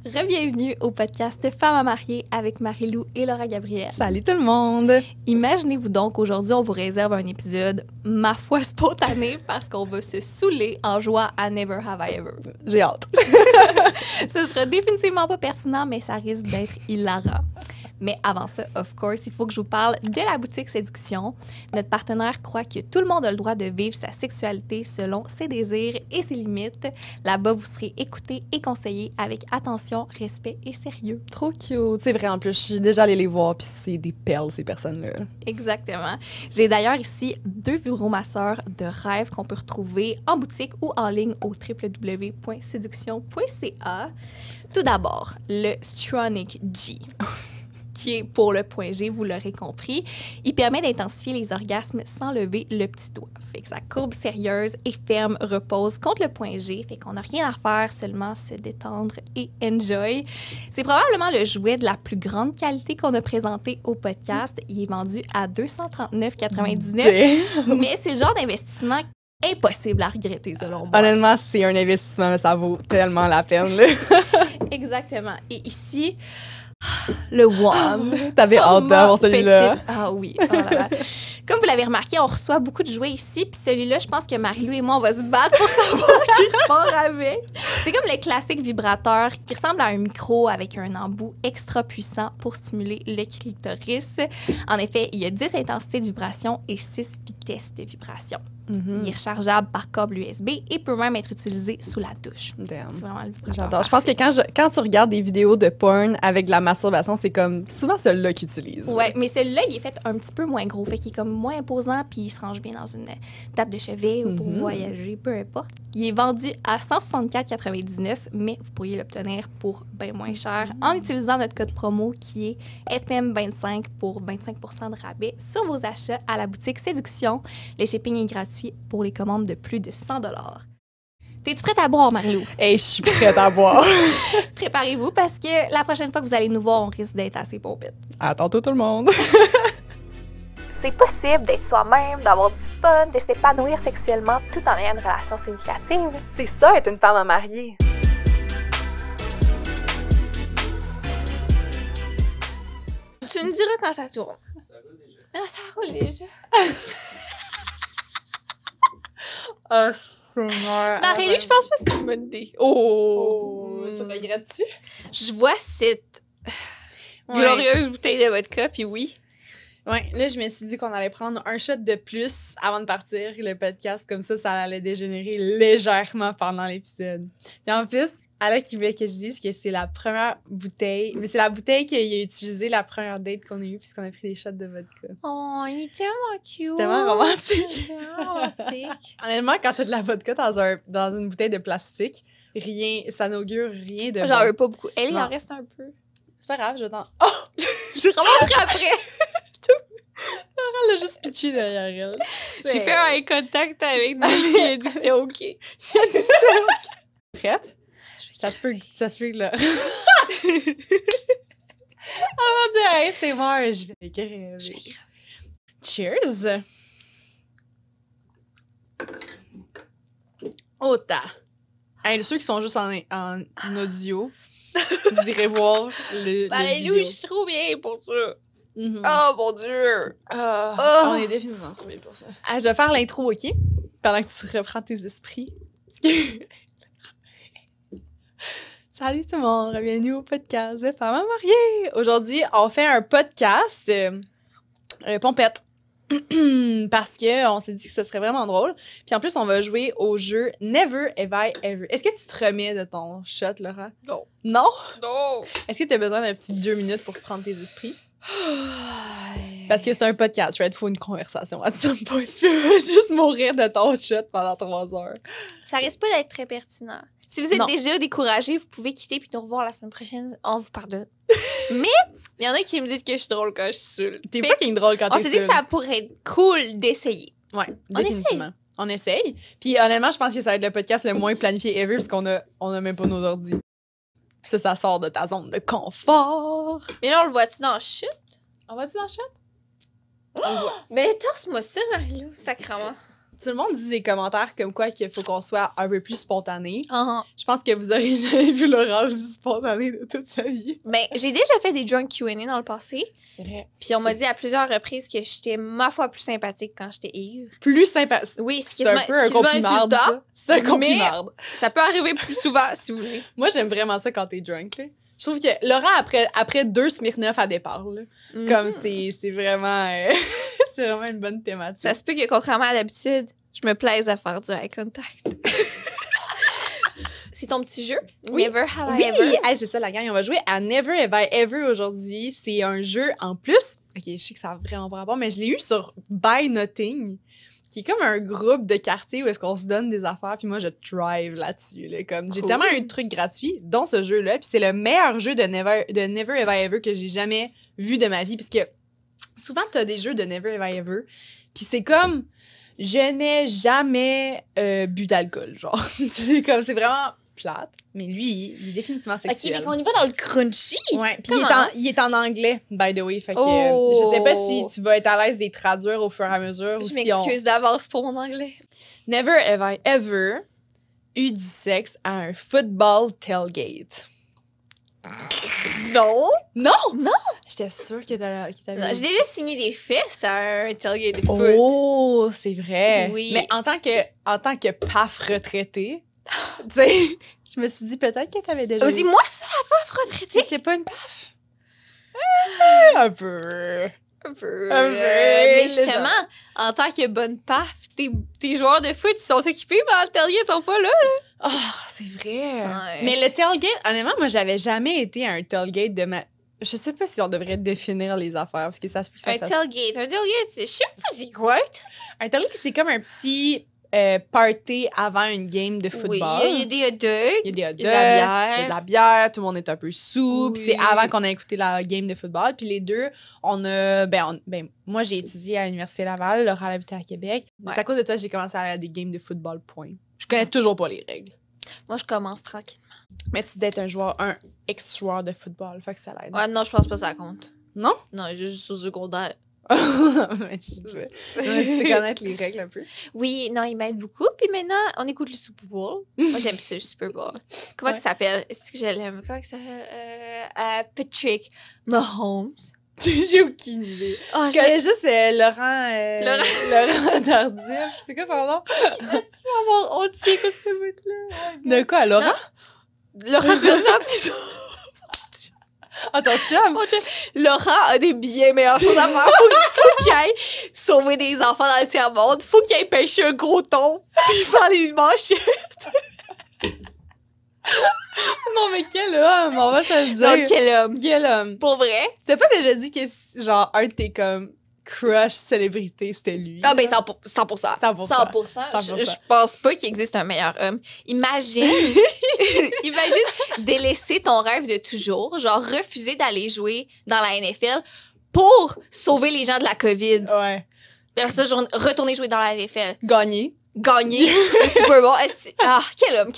Re-bienvenue au podcast Femmes à marier avec Marie-Lou et Laura Gabrielle. Salut tout le monde! Imaginez-vous donc, aujourd'hui, on vous réserve un épisode, ma foi, spontané, parce qu'on va se saouler en jouant à Never Have I Ever. J'ai hâte. Ce sera définitivement pas pertinent, mais ça risque d'être hilarant. Mais avant ça, of course, il faut que je vous parle de la boutique Séduction. Notre partenaire croit que tout le monde a le droit de vivre sa sexualité selon ses désirs et ses limites. Là-bas, vous serez écoutés et conseillés avec attention, respect et sérieux. Trop cute. C'est vrai, en plus, je suis déjà allée les voir, puis c'est des perles, ces personnes-là. Exactement. J'ai d'ailleurs ici 2 vibromasseurs de rêve qu'on peut retrouver en boutique ou en ligne au www.séduction.ca. Tout d'abord, le Stronic G. Qui est pour le point G, vous l'aurez compris. Il permet d'intensifier les orgasmes sans lever le petit doigt. Fait que sa courbe sérieuse et ferme repose contre le point G. Fait qu'on n'a rien à faire, seulement se détendre et enjoy. C'est probablement le jouet de la plus grande qualité qu'on a présenté au podcast. Il est vendu à 239,99 $. Mais c'est le genre d'investissement impossible à regretter, selon moi. Honnêtement, c'est un investissement, mais ça vaut tellement la peine, là. Exactement. Et ici... le one. T'avais hâte d'avoir celui-là. Ah oui. Oh là là. Comme vous l'avez remarqué, on reçoit beaucoup de jouets ici. Puis celui-là, je pense que Marie-Lou et moi, on va se battre pour savoir qui part avec. C'est comme le classique vibrateur qui ressemble à un micro avec un embout extra puissant pour stimuler le clitoris. En effet, il y a 10 intensités de vibration et 6 vitesses de vibration. Il est rechargeable par câble USB et peut même être utilisé sous la douche. Damn. C'est vraiment le vibrateur. J'adore. Je pense que quand tu regardes des vidéos de porn avec de la masturbation, c'est comme souvent celui-là qu'ils utilisent. Ouais, mais celui-là, il est fait un petit peu moins gros. Fait qu'il est comme moins imposant, puis il se range bien dans une table de chevet ou pour voyager, peu importe. Il est vendu à 164,99 $, mais vous pourriez l'obtenir pour bien moins cher en utilisant notre code promo qui est FM25 pour 25% de rabais sur vos achats à la boutique Séduction. Le shipping est gratuit pour les commandes de plus de 100 $. T'es-tu prête à boire, Marie-Lou? Hey, je suis prête à boire. Préparez-vous parce que la prochaine fois que vous allez nous voir, on risque d'être assez pompette. À tantôt tout le monde. C'est possible d'être soi-même, d'avoir du fun, de s'épanouir sexuellement tout en ayant une relation significative. C'est ça, être une femme à marier. Tu me diras quand ça tourne. Ça roule déjà. Oh, Seigneur. Marie-Lou, je pense pas que c'est une bonne idée. Oh, tu regrettes-tu? Je vois cette glorieuse bouteille de vodka, puis oui. Ouais, là, je me suis dit qu'on allait prendre un shot de plus avant de partir le podcast. Comme ça allait dégénérer légèrement pendant l'épisode. Puis en plus, Alec, qui voulait que je dise que c'est la première bouteille... Mais c'est la bouteille qu'il a utilisée la première date qu'on a eue puisqu'on a pris des shots de vodka. Oh, il est tellement cute. C'est tellement romantique. C'est tellement romantique. Honnêtement, quand t'as de la vodka dans une bouteille de plastique, ça n'augure rien de J'en bon. veux pas beaucoup. Elle, il Non. en reste un peu. C'est pas grave, je t'en... Oh! Je Commencerai après. Elle a juste pitché derrière elle. J'ai fait un eye contact avec lui qui a dit que c'était OK. Prête? Ça se peut que là. Avant de dire hey, c'est mort, je vais écrire. Cheers! Oh, hey, ceux qui sont juste en audio, vous irez voir le Marie-Lou, vidéo. je suis trop bien pour ça. Mhm. Oh mon Dieu! On est définitivement trop bien pour ça. Ah, je vais faire l'intro, OK? Pendant que tu reprends tes esprits. Parce que... Salut tout le monde, bienvenue au podcast de Femmes à marier. Aujourd'hui, on fait un podcast pompette. Parce qu'on s'est dit que ce serait vraiment drôle. Puis en plus, on va jouer au jeu Never Have I Ever. Est-ce que tu te remets de ton shot, Laura? Non. Non? Non! Est-ce que tu as besoin d'un petit 2 minutes pour prendre tes esprits? Parce que c'est un podcast, right? Il faut une conversation. À some point, tu peux pas juste mourir de ton shot pendant 3 heures. Ça risque pas d'être très pertinent. Si vous êtes déjà découragé, vous pouvez quitter puis nous revoir la semaine prochaine. On vous pardonne. Mais il y en a qui me disent que je suis drôle quand je suis seule. T'es fucking drôle quand t'es On s'est dit que ça pourrait être cool d'essayer. Ouais, On définitivement. On essaye. Puis honnêtement, je pense que ça va être le podcast le moins planifié ever parce qu'on a même pas nos ordi. Puis ça sort de ta zone de confort. Mais là, on le voit-tu dans le shit? On va-tu dans le chat? On le voit. Ben, torse-moi ça, Marie-Lou, sacrément. tout le monde dit des commentaires comme quoi qu'il faut qu'on soit un peu plus spontané. Uh-huh. Je pense que vous aurez jamais vu Laura aussi spontanée de toute sa vie. Ben, j'ai déjà fait des drunk Q&A dans le passé. C'est vrai. Puis on m'a dit à plusieurs reprises que j'étais ma foi plus sympathique quand j'étais ivre. Plus sympathique. Oui, C'est un peu un compliment, ça. C'est un compliment. Ça peut arriver plus souvent, si vous voulez. Moi, j'aime vraiment ça quand t'es drunk, là. Je trouve que Laura, après 2 Smirnoff, elle départ, là. Comme c'est vraiment... c'est vraiment une bonne thématique. Ça se peut que, contrairement à l'habitude, je me plaise à faire du eye contact. C'est ton petit jeu? Oui. Never have I Oui! ever. Hey, c'est ça, la gang. On va jouer à Never Have I Ever aujourd'hui. C'est un jeu en plus. OK, je sais que ça a vraiment pas rapport, mais je l'ai eu sur Buy Nothing, qui est comme un groupe de quartier où est-ce qu'on se donne des affaires, puis moi, je thrive là-dessus. Là, comme, j'ai tellement un truc gratuit dans ce jeu-là, puis c'est le meilleur jeu de Never Have I Ever que j'ai jamais vu de ma vie, parce que souvent, t'as des jeux de Never Have I Ever, puis c'est comme... Je n'ai jamais bu d'alcool, genre. C'est vraiment plate, mais lui, il est définitivement sexuel. OK, mais on y va dans le crunchy. Ouais, puis Commence. il est en anglais, by the way, fait que Oh. je sais pas si tu vas être à l'aise de les traduire au fur et à mesure ou Je si m'excuse d'avance pour mon anglais. Never have I ever eu du sexe à un football tailgate. Non! Non! Non! J'étais sûre que t'avais... J'ai déjà signé des fesses à un tailgate de foot. Oh, c'est vrai. Oui. Mais en tant que paf retraité, tu sais, je me suis dit peut-être que t'avais déjà... Aussi, moi, c'est la femme retraitée. T'es pas une paf? Un peu. Un peu. Un peu, Mais légère. justement, en tant que bonne paf, tes joueurs de foot, ils sont occupés, mais le tailgate, ils sont pas là. Oh, c'est vrai. Ouais. Mais le tailgate, honnêtement, moi, j'avais jamais été à un tailgate de ma... Je sais pas si on devrait définir les affaires, parce que ça se peut que ça Un fasse... tailgate, je sais pas c'est quoi. Un tailgate, c'est comme un petit party avant une game de football. Oui, il y a des hot dogs. Il y a des hot dogs, il y a de la il y bière. a de la bière, tout le monde est un peu sous. Puis Oui. c'est avant qu'on ait écouté la game de football. Puis les deux, on a... moi, j'ai étudié à l'Université Laval, Laura habitait à Québec. Ouais. C'est à cause de toi, j'ai commencé à aller à des games de football, point. Je connais toujours pas les règles. Moi, je commence tranquille. Mais tu d'être un ex-joueur de football, fait que ça l'aide. Ouais, non, je pense pas que ça compte. Non? Non, j'ai juste au secondaire. Mais tu peux connaître les règles un peu. Oui, non, il m'aide beaucoup. Puis maintenant, on écoute le Super Bowl. Moi, j'aime ça, le Super Bowl. Comment Ouais. il s'appelle? Est-ce que je l'aime? Comment il s'appelle? Patrick Mahomes. J'ai aucune idée. Oh, Je connais juste Laurent... Laurent. Tardif. C'est quoi son nom? On tient comme ce bout-là. De quoi, Laurent? Laurent Tardif. Ah, ton chum? Laurent a des billets meilleurs choses à faire. Faut qu'il aille sauver des enfants dans le tiers-monde. Faut qu'il aille pêcher un gros thon. Puis faire les manchettes. Non, mais quel homme! On va se le dire. Donc, quel homme. Quel homme! Pour vrai? T'as pas déjà dit que, genre, un de tes, comme, crush célébrités, c'était lui? Ah, ben 100%. 100%. 100%. Je pense pas qu'il existe un meilleur homme. Imagine délaisser ton rêve de toujours, genre refuser d'aller jouer dans la NFL pour sauver les gens de la COVID. Ouais. Puis après ça, retourner jouer dans la NFL. Gagné. Gagner le Super Bowl. Ah, quel homme.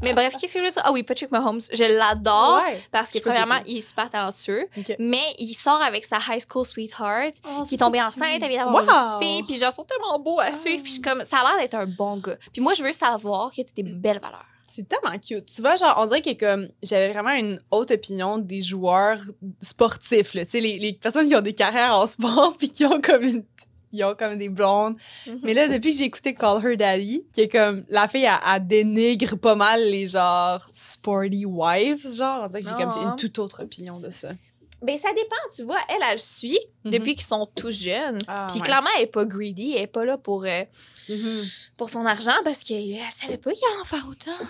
Mais bref, qu'est-ce que je veux dire? Ah oui, Patrick Mahomes, je l'adore. Ouais. Parce que, Je sais pas premièrement, c'est qui. il est super talentueux. Ok. Mais il sort avec sa high school sweetheart, Oh, qui est tombée enceinte, elle vient d'avoir une petite fille. Puis genre, ils sont tellement beaux à suivre. Puis je suis comme, ça a l'air d'être un bon gars. Puis moi, je veux savoir que t'as des belles valeurs. C'est tellement cute. Tu vois, genre, on dirait que comme j'avais vraiment une haute opinion des joueurs sportifs, là. Tu sais, les personnes qui ont des carrières en sport puis qui ont comme ils ont comme des blondes. Mais là, depuis que j'ai écouté Call Her Daddy, qui est comme, la fille, elle dénigre pas mal les, genre, sporty wives, genre. On dirait que j'ai comme une toute autre opinion de ça. Ben, ça dépend, tu vois. Elle suit depuis qu'ils sont tout jeunes. Ah, Puis ouais. clairement, elle est pas greedy. Elle est pas là pour son argent parce qu'elle savait pas qu'il allait en faire autant.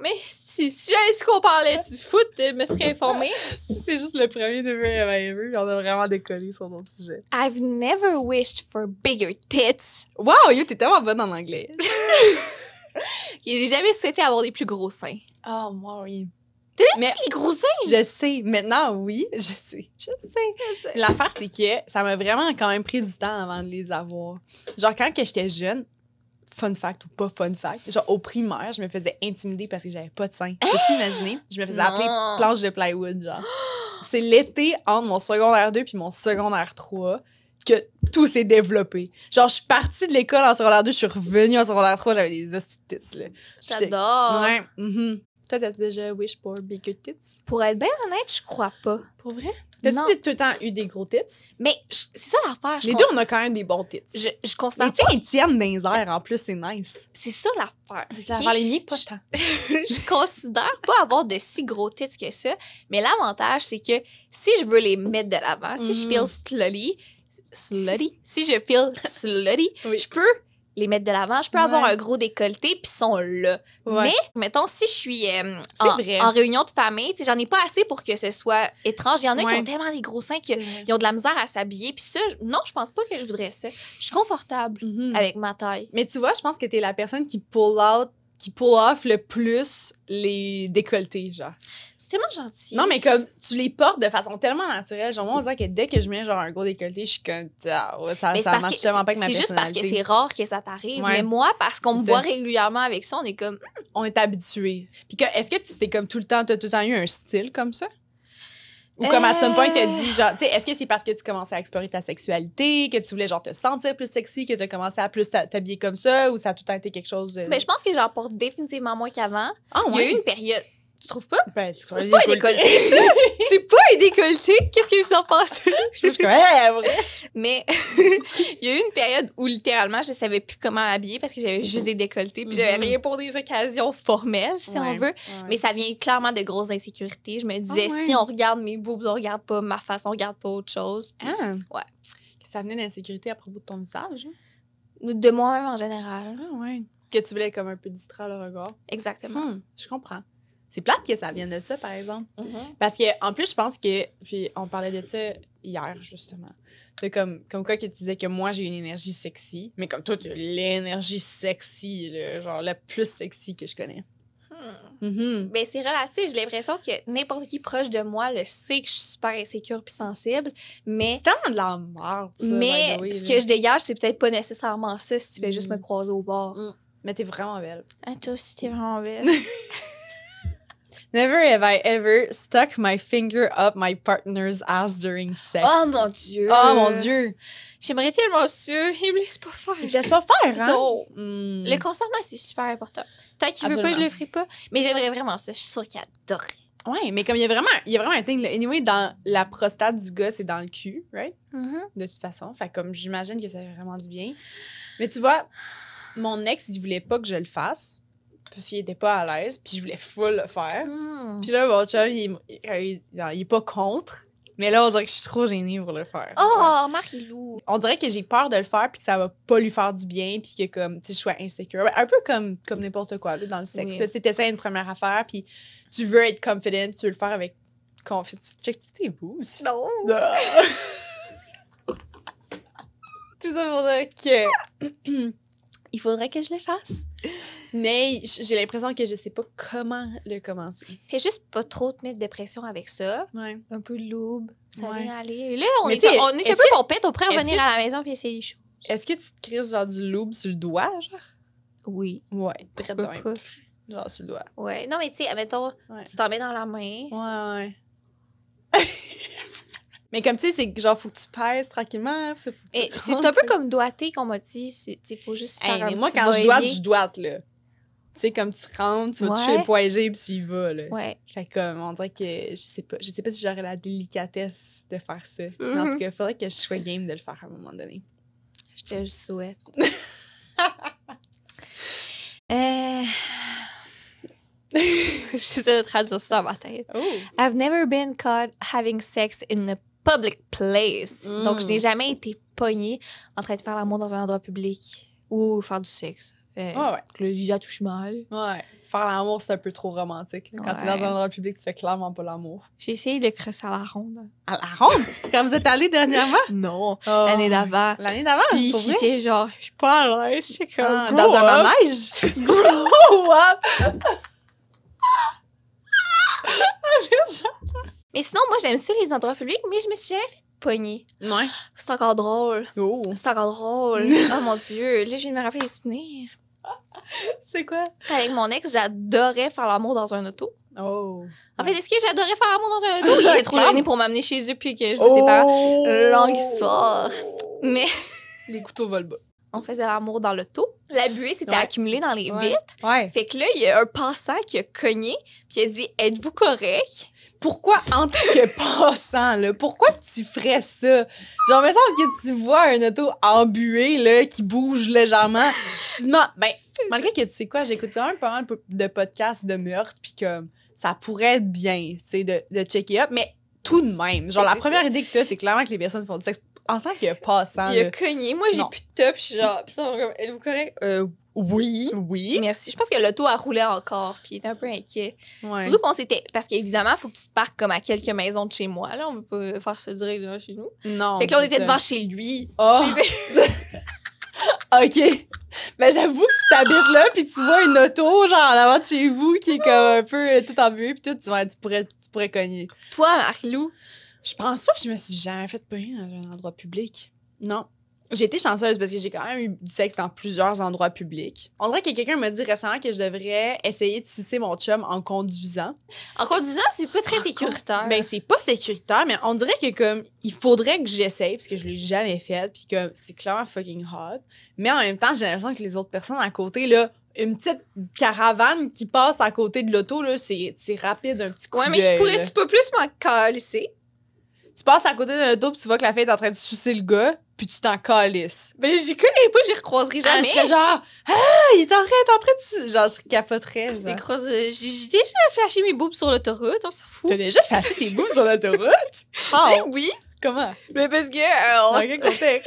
Mais si j'avais su qu'on parlait du foot, je me serais informée. C'est juste le premier de Never Have I Ever, puis on a vraiment décollé sur notre sujet. I've never wished for bigger tits. Wow, yo, t'es tellement bonne en anglais. J'ai jamais souhaité avoir des plus gros seins. Oh, moi, oui. Mais les gros seins! Je sais. Maintenant, oui, je sais. L'affaire, c'est que ça m'a vraiment quand même pris du temps avant de les avoir. Genre, quand que j'étais jeune, fun fact ou pas fun fact, genre, au primaire, je me faisais intimider parce que j'avais pas de seins. Peux-tu imaginer? Je me faisais appeler Non. planche de plywood, genre. C'est l'été entre mon secondaire 2 puis mon secondaire 3 que tout s'est développé. Genre, je suis partie de l'école en secondaire 2, je suis revenue en secondaire 3, j'avais des hosties de tits, là. J'adore. Ouais. Toi, t'as déjà wish pour bigger tits? Pour être bien honnête, je crois pas. Pour vrai? Non. T'as-tu tout le temps eu des gros tits? Mais c'est ça l'affaire. Les deux, on a quand même des bons tits. Je considère Les tiens, ils tiennent dans les airs, en plus, c'est nice. C'est ça l'affaire. C'est ça, ok? faire les miens, pas tant. Je considère pas avoir de si gros tits que ça, mais l'avantage, c'est que si je veux les mettre de l'avant, si je feel slutty, si je feel slutty, Oui. je peux les mettre de l'avant, je peux Ouais. avoir un gros décolleté, puis ils sont là. Ouais. Mais, mettons, si je suis vrai. en réunion de famille, tu sais, j'en ai pas assez pour que ce soit étrange. Il y en a qui Ouais. ont tellement des gros seins C'est vrai. qu'ils ont de la misère à s'habiller, puis ça, non, je pense pas que je voudrais ça. Je suis confortable avec ma taille. Mais tu vois, je pense que t'es la personne qui pull off le plus les décolletés, genre. C'est tellement gentil. Non, mais comme, tu les portes de façon tellement naturelle. Genre, moi, on dirait que dès que je mets, genre, un gros décolleté, je suis comme, ah, ouais, ça Mais c'est ça parce marche que tellement pas avec ma c'est juste parce que personnalité. c'est rare que ça t'arrive. Ouais. Mais moi, parce qu'on me C'est voit ça. régulièrement avec ça, on est comme. On est habitués. Puis est-ce que tu t'es comme t'as tout le temps eu un style comme ça? Ou comme à some point, t'as dit, genre, tu sais, est-ce que c'est parce que tu commençais à explorer ta sexualité, que tu voulais, genre, te sentir plus sexy, que t'as commencé à plus t'habiller comme ça, ou ça a tout le temps été quelque chose de. Mais je pense que j'en porte définitivement moins qu'avant. Ah, Il y a eu une période. Tu trouves pas? Ben, C'est pas un décolleté, ça. C'est pas un décolleté. Qu'est-ce que vous en pensez? Je suis comme, hey, vrai. Mais il y a eu une période où littéralement je savais plus comment m'habiller parce que j'avais juste des décolletés puis j'avais rien pour des occasions formelles si on veut. Mais ça vient clairement de grosses insécurités. Je me disais Ah ouais. si on regarde mes boobs, on regarde pas ma face, on regarde pas autre chose. Puis Ah. Ouais. Ça venait d'insécurité à propos de ton visage. Hein? de moi-même en général. Ah, ouais. Que tu voulais comme un peu distraire le regard. Exactement. Je comprends. C'est plate que ça vienne de ça, par exemple. Parce que en plus, je pense que. Puis on parlait de ça hier, justement. De comme quoi que tu disais que moi, j'ai une énergie sexy. Mais comme toi, tu as l'énergie sexy, là, genre la plus sexy que je connais. Ben, c'est relatif. J'ai l'impression que n'importe qui proche de moi le sait que je suis super insécure puis sensible. Mais, C'est tellement de la merde, ça. mais by the way, ce là. que je dégage, c'est peut-être pas nécessairement ça si tu fais juste me croiser au bord. Mais t'es vraiment belle. Ah, toi aussi, t'es vraiment belle. Never have I ever stuck my finger up my partner's ass during sex. Oh mon Dieu! Oh mon Dieu! J'aimerais tellement ça. Il me laisse pas faire. Il te laisse pas faire, hein? Non. Hmm. Le consentement, c'est super important. Tant qu'il veut pas, je Absolument. le ferai pas. Mais j'aimerais vraiment ça. Je suis sûre qu'il adorerait. Ouais, mais comme il y a vraiment un thing, là. Anyway, dans la prostate du gars, c'est dans le cul, right? De toute façon. Fait comme j'imagine que ça fait vraiment du bien. Mais tu vois, mon ex, il voulait pas que je le fasse. Parce qu'il était pas à l'aise, puis je voulais full le faire. Puis là, mon chum, il est pas contre. Mais là, on dirait que je suis trop gênée pour le faire. Oh, Marie-Lou! On dirait que j'ai peur de le faire puis que ça va pas lui faire du bien puis que comme tu sais je sois insécure. Un peu comme n'importe quoi là, dans le sexe. Oui. Là, tu sais, t'essaies une première affaire puis tu veux être confident, puis tu veux le faire avec confiance. Check tes boobs. Non! Tout ça pour dire que il faudrait que je le fasse. Mais j'ai l'impression que je sais pas comment le commencer. Fais juste pas trop te mettre de pression avec ça. Ouais. Un peu de lube. Ça Ouais. vient aller. Et là, on Mais est t'sais, un peu est-ce pompette. On pourrait est-ce revenir que- à la maison puis essayer les choses. Est-ce que tu te crises genre du lube sur le doigt, genre? Oui. Ouais, très de même. Genre sur le doigt. Ouais. Non, mais tu sais, admettons, Ouais. tu t'en mets dans la main. Ouais. Mais comme tu sais, c'est que genre, faut que tu pèses tranquillement. Puis ça, faut que tu Et c'est un peu comme doigté qu'on m'a dit. Il faut juste faire Hey, un mais moi, petit quand va-et-vient. je doite, là. Tu sais, comme tu rentres, tu vas toucher Ouais. le poids G, puis tu y vas, là. Ouais. Fait que, comme, on dirait que je sais pas si j'aurais la délicatesse de faire ça. Mais en tout cas, il faudrait que je sois game de le faire à un moment donné. Je te le souhaite. J'essaie de traduire ça dans ma tête. Oh! I've never been caught having sex in a public place. Mm. Donc, je n'ai jamais été pognée en train de faire l'amour dans un endroit public ou faire du sexe. Ouais. Que les attouchements, là. Ouais. Faire l'amour, c'est un peu trop romantique. Quand t'es Ouais. dans un endroit public, tu fais clairement pas l'amour. J'ai essayé de creuser à la ronde. À la ronde? Quand vous êtes allés dernièrement? Non. Oh. L'année d'avant. L'année d'avant? Puis, pour vrai? j'étais genre, je suis pas à l'aise. J'étais comme, Ah, grow dans un up. manège? Grow up! Mais sinon, moi, j'aime ça, les endroits publics, mais je me suis jamais fait pogner. Ouais. C'est encore drôle. Oh. C'est encore drôle. Oh mon Dieu. Là, je viens de me rappeler les souvenirs. C'est quoi? Avec mon ex, j'adorais faire l'amour dans un auto. Oh. En fait, est-ce que j'adorais faire l'amour dans un auto? Il était trop Calme. gêné pour m'amener chez eux puis que je me sépare. Longue histoire. Mais Les couteaux volent bas. on faisait l'amour dans l'auto. La buée s'était Ouais. accumulée dans les Ouais. vitres. Ouais. Fait que là, il y a un passant qui a cogné, puis il a dit « Êtes-vous correct? » Pourquoi, en tant que passant, là, pourquoi tu ferais ça? Genre, il me semble que tu vois un auto embué, là, qui bouge légèrement. Tu te demandes, ben, malgré que tu sais quoi, j'écoute quand même pas mal de podcasts de meurtre, puis que ça pourrait être bien, tu sais, de checker up, mais tout de même. Genre, la C'est première idée que tu as, c'est clairement que les personnes font du sexe. En tant que passant, Il a là, cogné. Moi, j'ai Non. plus de top. Je suis genre, pis ça, on est comme, êtes-vous correct? Oui. oui. Merci. Je pense que l'auto a roulé encore, puis il était un peu inquiet. Ouais. Surtout qu'on s'était. Parce qu'évidemment, il faut que tu te parques comme à quelques maisons de chez moi. Là, on peut pas faire ça direct devant chez nous. Non. Fait que là, on c'est était ça. devant chez lui. Oh! OK. Ben, j'avoue que si t'habites là, puis tu vois une auto, genre, en avant de chez vous, qui est comme un peu tout embuée, puis tout, tu pourrais cogner. Toi, Marie-Lou, Je pense pas que je me suis jamais fait pogner dans un endroit public. Non. J'ai été chanceuse parce que j'ai quand même eu du sexe dans plusieurs endroits publics. On dirait que quelqu'un m'a dit récemment que je devrais essayer de sucer mon chum en conduisant. en conduisant, c'est pas très sécuritaire. Ben, c'est pas sécuritaire, mais on dirait que comme il faudrait que j'essaye parce que je l'ai jamais fait puis que c'est clairement fucking hot. Mais en même temps, j'ai l'impression que les autres personnes à côté là, une petite caravane qui passe à côté de l'auto là, c'est rapide un petit coup ouais, mais d'œil, je pourrais, là. tu peux plus m'en calisser. Tu passes à côté d'un auto puis tu vois que la fille est en train de sucer le gars, puis tu t'en calisses. Ben, j'y connais pas, j'y recroiserai Ah, jamais. je serais genre il est en train de genre je capoterais Les genre. crosses, j'ai déjà flashé mes boobs sur l'autoroute, on s'en fout. T'as déjà flashé tes bouts sur l'autoroute? Ben oui. Comment? Mais parce que Dans quel contexte?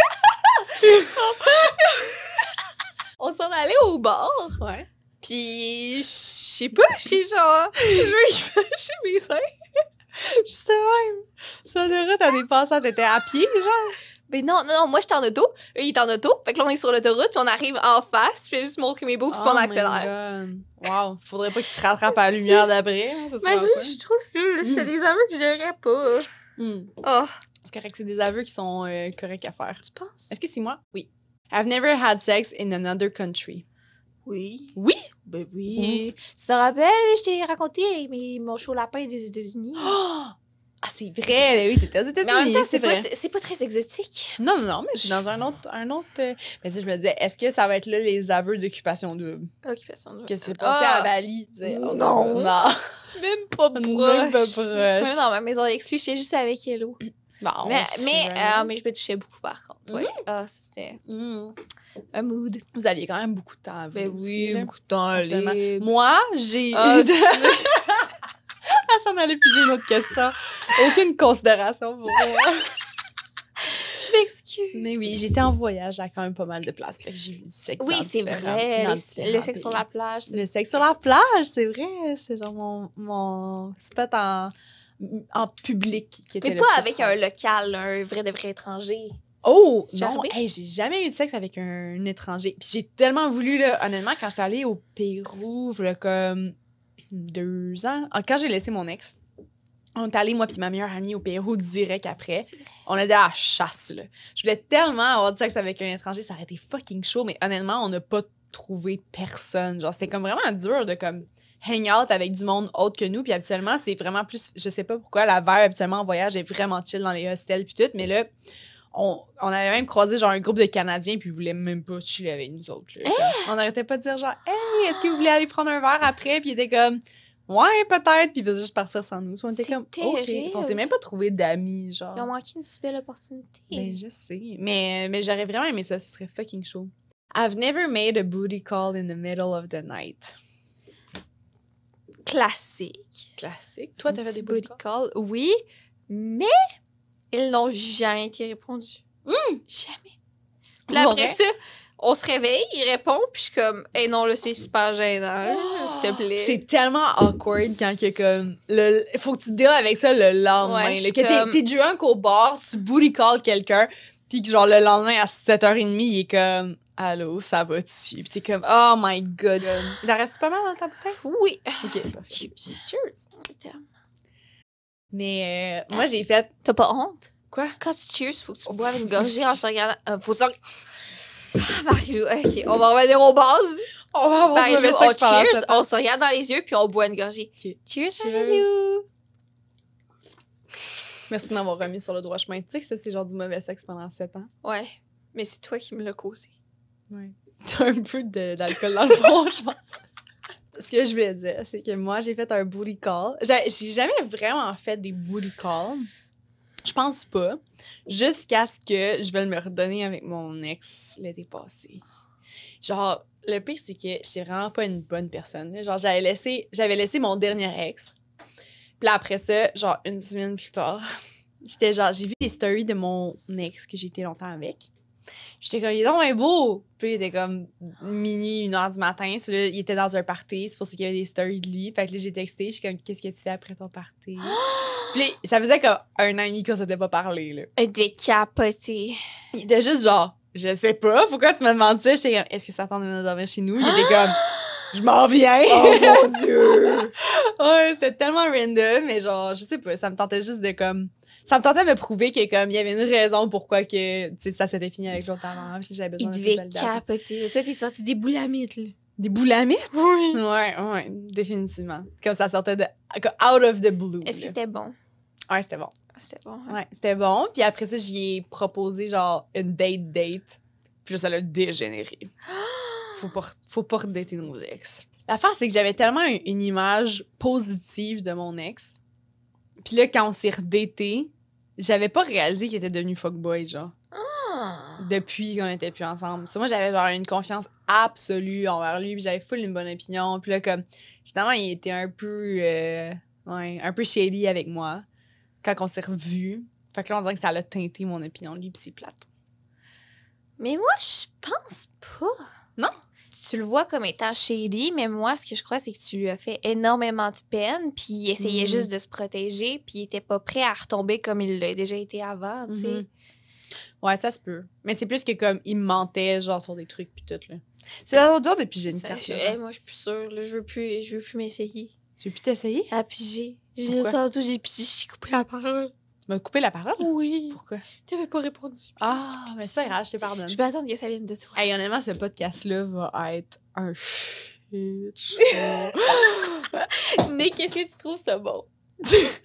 on s'en allait au bar. Ouais. Pis, je sais pas, j'étais genre, je veux y flasher mes seins. Juste de même. Sur l'autoroute, t'as des passants, t'étais à pied, genre? Ben non, moi j'étais en auto, eux ils étaient en auto. Fait que là on est sur l'autoroute, puis on arrive en face, puis je vais juste montrer mes boobs, puis on accélère. Wow. Faudrait pas qu'il te rattrape à la lumière d'après. Hein, ça serait Mais oui, awkward. je suis trop sûre, je fais des aveux que je devrais pas. Oh, C'est correct, c'est des aveux qui sont corrects à faire. tu penses? Est-ce que c'est moi? Oui. I've never had sex in another country. Oui. Oui? Ben oui. Tu te rappelles, je t'ai raconté mon show lapin des États-Unis. Ah, c'est vrai! Ben oui, t'étais aux États-Unis, Mais en même temps, c'est vrai. c'est pas très exotique. Non, mais c'est dans un autre. Mais si je me disais, est-ce que ça va être là les aveux d'occupation double? Occupation de... Qu'est-ce qui s'est passé à Bali? Tu sais, on Non. s'en- Non. Même pas proche. Même pas proche. Même dans ma maison d'exclus, j'étais juste avec Hello. Bon, mais c'est je me touchais beaucoup par contre. Ouais. Ah, c'était un mood. Vous aviez quand même beaucoup de temps à vous. Ben aussi, oui, là. beaucoup de temps Absolument. libre. Moi, j'ai Ah, eu de... Ah, ça en allait piger une autre question. Aucune considération pour moi. Je m'excuse. Mais oui, j'étais en voyage à quand même pas mal de places. Fait que j'ai eu du sexe. Oui, dans c'est différents- vrai. dans Le différents sexe sur pays. la plage. Le sexe sur la plage, c'est vrai. C'est genre mon spot en public qui était Mais le pas plus avec fun. un local, un vrai de vrai étranger. Oh, C'est-tu non, arrivé? hey, j'ai jamais eu de sexe avec un étranger. Puis j'ai tellement voulu, là, honnêtement, quand j'étais allée au Pérou, il y a comme 2 ans, quand j'ai laissé mon ex, on est allé, moi puis ma meilleure amie, au Pérou direct après. C'est vrai. On était à la chasse, là. Je voulais tellement avoir du sexe avec un étranger, ça aurait été fucking chaud, mais honnêtement, on n'a pas trouvé personne. Genre, c'était comme vraiment dur de comme hang out avec du monde autre que nous. Puis habituellement, c'est vraiment plus, je sais pas pourquoi, la vibe habituellement en voyage est vraiment chill dans les hostels puis tout, mais là, on avait même croisé genre un groupe de Canadiens puis ils voulaient même pas chiller avec nous autres. Là. Comme, on n'arrêtait pas de dire genre, hey, est-ce que vous voulez aller prendre un verre après? Puis ils étaient comme, ouais, peut-être. Puis ils faisaient juste partir sans nous. So, on était C'est comme, terrible. ok. On s'est même pas trouvé d'amis, genre. Ils ont manqué une si belle opportunité. Ben, je sais. Mais j'aurais vraiment aimé ça. Ce serait fucking chaud. I've never made a booty call in the middle of the night. Classique. Classique. Toi, t'avais Petit des booty calls? Oui, mais ils n'ont jamais été répondus. Jamais. Puis là, Pour après vrai? ça, on se réveille, il répond, puis je suis comme, hey non, là, c'est super gênant, là, s'il te plaît. C'est tellement awkward quand que comme faut que tu deals avec ça le lendemain. Ouais, là. je suis Que comme- t'es drunk au bar, tu booty call quelqu'un, puis que genre le lendemain à 7h30, il est comme allô, ça va-tu? Puis t'es comme oh my god. Il en reste pas mal dans ta bouteille? Oui. Ok. Cheers. Cheers. Mais moi j'ai fait T'as pas honte? quoi? Quand tu cheers, faut que tu boives une gorgée en se regardant. Faut ça. Marie-Lou, ok, on va revenir aux bases. On va avoir Marie-Lou, mauvais on sexe pendant cheers, 7 ans. on se regarde dans les yeux, puis on boit une gorgée. Ok. Cheers, Cheers. Marie-Lou. Merci de m'avoir remis sur le droit chemin. Tu sais que ça, c'est genre du mauvais sexe pendant 7 ans. Ouais, mais c'est toi qui me l'as causé. Ouais. T'as un peu d'alcool dans le fond, je pense. Ce que je voulais dire, c'est que moi, j'ai fait un booty call. J'ai jamais vraiment fait des booty calls. Je pense pas. Jusqu'à ce que je veuille me redonner avec mon ex l'été passé. Genre, le pire, c'est que j'étais vraiment pas une bonne personne. Genre, j'avais laissé mon dernier ex. Puis là, après ça, genre, une semaine plus tard, j'ai vu des stories de mon ex que j'ai été longtemps avec. J'étais comme, il est donc bien beau! Puis il était comme minuit, 1h du matin. Là, il était dans un party, c'est pour ça qu'il y avait des stories de lui. Fait que là, j'ai texté, je suis comme, qu'est-ce que tu fais après ton party? Puis là, ça faisait comme 1 an et demi qu'on s'était pas parlé, là. Elle devait capoter. Il était juste genre, je sais pas, pourquoi tu me demandes ça? J'étais comme, est-ce que ça tente de venir dormir chez nous? Il était comme, je m'en viens! Oh mon Dieu! Ouais, c'était tellement random, mais genre, je sais pas, ça me tentait juste de comme. Ça me tentait de me prouver que comme il y avait une raison pourquoi que tu sais ça s'était fini avec l'autre avant, puis j'avais besoin Il de devait validation. capoter. Toi, t'es sorti des boulamites, là. Des boulamites? Oui. Ouais, définitivement. Comme ça sortait de comme out of the blue. Est-ce que là. c'était bon? Ouais, c'était bon. C'était bon. Hein? Ouais, c'était bon. Puis après ça, j'y ai proposé genre une date. Puis là, ça l'a dégénéré. Faut pas redater nos ex. L'affaire, c'est que j'avais tellement une image positive de mon ex. Puis là, quand on s'est redaté, j'avais pas réalisé qu'il était devenu fuckboy, genre. Ah. Depuis qu'on était plus ensemble. Moi, j'avais genre une confiance absolue envers lui, puis j'avais full une bonne opinion. Puis là, comme, finalement, il était un peu shady avec moi quand on s'est revus. Fait que là, on dirait que ça a teinté mon opinion de lui, puis c'est plate. Mais moi, je pense pas. Non? Tu le vois comme étant shady, mais moi, ce que je crois, c'est que tu lui as fait énormément de peine, puis il essayait juste de se protéger, puis il était pas prêt à retomber comme il l'a déjà été avant, tu sais. Ouais, ça se peut. Mais c'est plus que comme, il me mentait, genre, sur des trucs, puis tout, là. C'est la dur de piger une carte, là. Moi, je suis plus sûre, là, je veux plus m'essayer. Tu veux plus t'essayer? À piger. Pourquoi? Tantôt, j'ai pigé, j'ai coupé la parole. Tu m'as coupé la parole? Oui. Pourquoi? T'avais pas répondu. Ah, mais c'est pas grave, je te pardonne. Je vais attendre que ça vienne de toi. Hey, honnêtement, ce podcast-là va être un shit show. Nick, qu'est-ce que tu trouves ça bon? C'est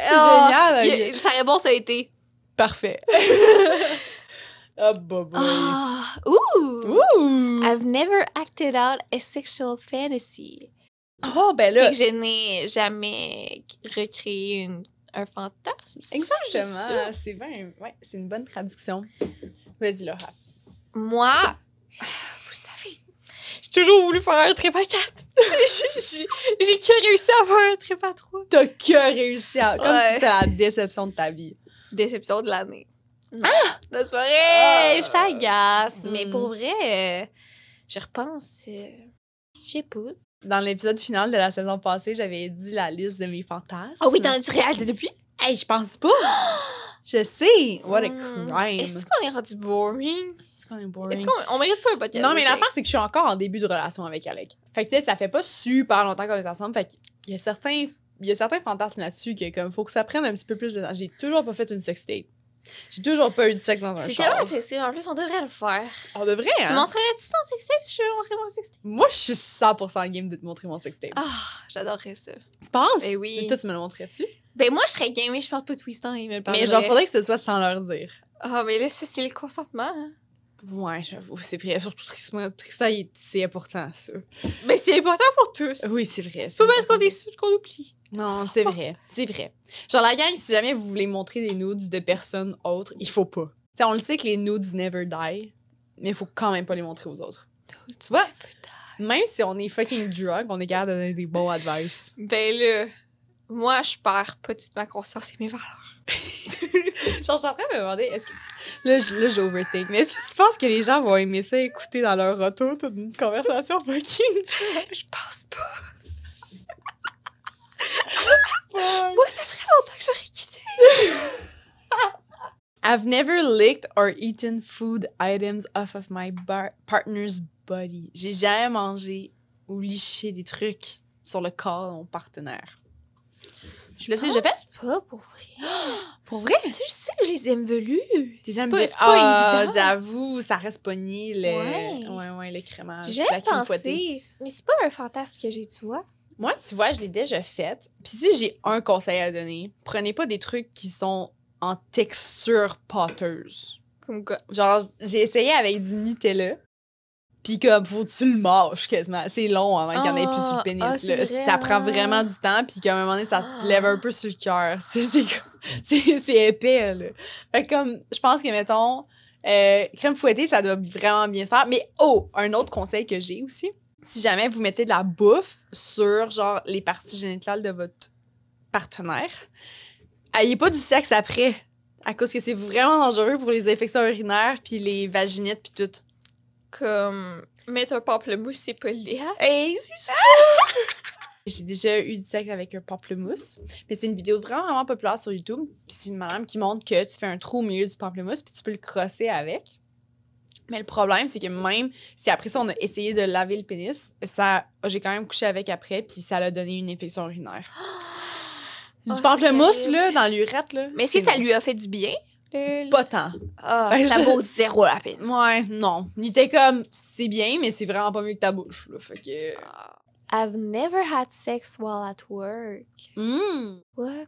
génial! Ok. Sa réponse a été... Parfait. Oh, boy. Ouh! Ouh! I've never acted out a sexual fantasy. Oh, ben Fait là. que je n'ai jamais recréé un fantasme. c'est ça? Exactement. C'est bien. Ouais, c'est une bonne traduction. Vas-y, Laura. Moi, vous savez, j'ai toujours voulu faire un trip à 4. J'ai que réussi à faire un trip à 3. T'as que réussi à. Comme Ouais. si c'était la déception de ta vie. Déception de l'année. Ah! C'est pas vrai, je t'agace. Mm. Mais pour vrai, je repense, je sais pas. Dans l'épisode final de la saison passée, j'avais dit la liste de mes fantasmes. Ah oui, t'en as-tu réalisé depuis? Hey, je pense pas. Je sais. What a crime. Est-ce qu'on est rendu boring? Est-ce qu'on est boring? Est-ce qu'on mérite pas un podcast? Non, mais de l'affaire, sexe? c'est que je suis encore en début de relation avec Alec. Fait que, tu sais, ça fait pas super longtemps qu'on est ensemble. Fait qu'il y a certains fantasmes là-dessus que, comme, faut que ça prenne un petit peu plus de temps. J'ai toujours pas fait une sextape. J'ai toujours pas eu de sexe dans un C'est char. tellement accessible. En plus, on devrait le faire. On devrait, Tu hein? montrerais-tu ton sextape si je veux montrer mon sextape? Moi, je suis 100% game de te montrer mon sextape. Ah, j'adorerais ça. Tu penses? Ben oui. Et toi, tu me le montrerais-tu? Ben moi, je serais game, mais je parle pas Twistant, il me le parlerait. Mais genre, faudrait que ce soit sans leur dire. Ah, mais là, ça, c'est le consentement. Hein? Ouais, j'avoue, c'est vrai. Surtout Tristan, c'est important, ça. Ben c'est important pour tous. Oui, c'est vrai. C'est pas parce important. qu'on est qu'on oublie. Non, c'est vrai. C'est vrai. Genre, la gang, si jamais vous voulez montrer des nudes de personnes autres, il faut pas. Tu sais, on le sait que les nudes never die, mais il faut quand même pas les montrer aux autres. Tu vois? Même si on est fucking drunk, on est capable de donner des bons advice. Ben là, moi, je perds pas toute ma conscience et mes valeurs. Genre, je suis en train de me demander, est-ce que là, j'overthink, mais est-ce que tu penses que les gens vont aimer ça écouter dans leur auto toute une conversation fucking Je pense pas. drunk? Moi, ça ferait longtemps que j'aurais quitté. I've never licked or eaten food items off of my partner's body. J'ai jamais mangé ou liché des trucs sur le corps de mon partenaire. Je le sais, j'ai fait. Pas pour vrai. Pour vrai? Tu sais que je les aime velus. T'es C'est aime pas, bien- c'est pas Ah, évident. j'avoue, ça reste pogné, Ouais. le crémage. J'ai la crème fouettée. pensé, mais c'est pas un fantasme que j'ai, tu vois. Moi, tu vois, je l'ai déjà faite. Puis si j'ai un conseil à donner, prenez pas des trucs qui sont en texture pâteuse. Comme quoi? Genre, j'ai essayé avec du Nutella. Puis comme, faut que tu le mâches quasiment. C'est long avant qu'il y en ait plus sur le pénis. c'est Là. vrai, Ça prend vraiment du temps. Puis qu'à un moment donné, ça te lève un peu sur le cœur. C'est épais, là. Fait que comme, je pense que, mettons, crème fouettée, ça doit vraiment bien se faire. Mais un autre conseil que j'ai aussi, si jamais vous mettez de la bouffe sur, genre, les parties génitales de votre partenaire, ayez pas du sexe après. À cause que c'est vraiment dangereux pour les infections urinaires, puis les vaginites, puis tout. Comme mettre un pamplemousse, c'est pas l'idéal. Hey, c'est ça! J'ai déjà eu du sexe avec un pamplemousse. Mais c'est une vidéo vraiment populaire sur YouTube. Puis c'est une madame qui montre que tu fais un trou au milieu du pamplemousse, puis tu peux le crosser avec. Mais le problème, c'est que même si après ça, on a essayé de laver le pénis, j'ai quand même couché avec après, puis ça l'a donné une infection urinaire. Du pamplemousse, là, dans l'urètre, là. Mais est-ce que ça lui a fait du bien? Pas tant. Ça vaut 0 la peine. Ouais, non. Il était comme, c'est bien, mais c'est vraiment pas mieux que ta bouche, là. Fait que... I've never had sex while at work. Quoi?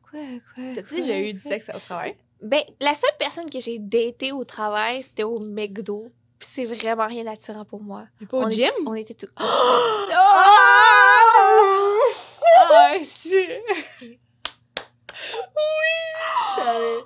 T'as-tu déjà eu du sexe au travail? Ben, la seule personne que j'ai datée au travail, c'était au McDo. Puis c'est vraiment rien d'attirant pour moi. Mais pas au gym? On était tout... Ah, c'est... Oui! Je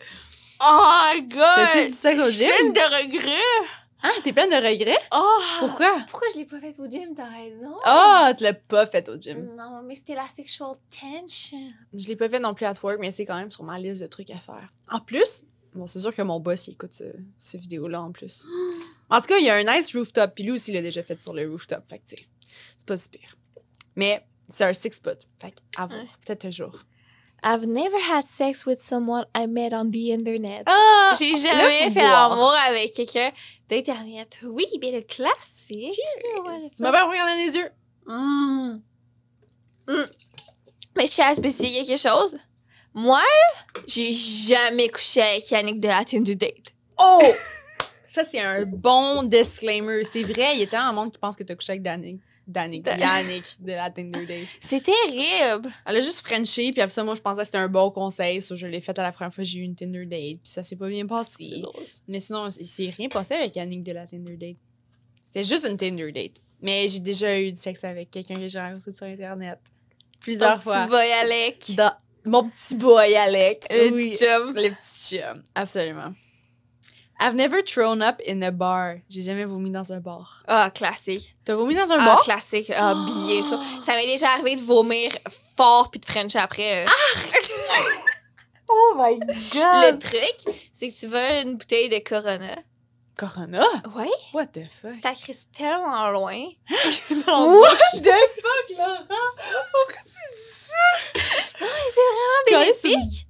Oh my God! T'as-tu du sexe au Je suis pleine gym? de regrets! Ah, t'es pleine de regrets? Oh! Pourquoi? Pourquoi je l'ai pas fait au gym? T'as raison. Ah, tu l'as pas fait au gym. Non, mais c'était la sexual tension. Je l'ai pas fait non plus at work, mais c'est quand même sur ma liste de trucs à faire. En plus, bon, c'est sûr que mon boss, il écoute cette vidéo-là en plus. En tout cas, il y a un nice rooftop, puis lui aussi, il l'a déjà fait sur le rooftop. Fait que, tu sais, c'est pas si pire. Mais c'est un six-foot. Fait qu'à voir, peut-être un jour. I've never had sex with someone I met on the internet. Ah! J'ai là, jamais faut fait boire. l'amour avec quelqu'un d'Internet. Oui, bien le classique. Tu m'as pas regardé dans les yeux. Mais je tiens à spécifier quelque chose. Moi, j'ai jamais couché avec Yannick de la Tinder Date. Oh! Ça, c'est un bon disclaimer. C'est vrai, il y a tellement de monde qui pense que t'as couché avec Yannick de la Tinder Date. C'est terrible. Elle a juste Frenché, puis après ça, moi, je pensais que c'était un bon conseil. Ça, je l'ai fait à la première fois que j'ai eu une Tinder Date, puis ça s'est pas bien passé. Mais sinon, il s'est rien passé avec Yannick de la Tinder Date. C'était juste une Tinder Date. Mais j'ai déjà eu du sexe avec quelqu'un que j'ai rencontré sur Internet. Plusieurs fois. Petit boy Alec. Mon petit boy Alec. Le Oui. petit chum. Le petit chum. Absolument. I've never thrown up in a bar. J'ai jamais vomi dans un bar. Ah, classique. T'as vomi dans un Ah, bar? classique. Ah, bien sûr. Ça m'est déjà arrivé de vomir fort puis de French après. Oh my Le god! truc, c'est que tu veux une bouteille de Corona. Corona? Ouais. What the fuck? C'est accrisse tellement loin. Non, what the fuck, Laura? Pourquoi tu dis ça? C'est vraiment bénéfique.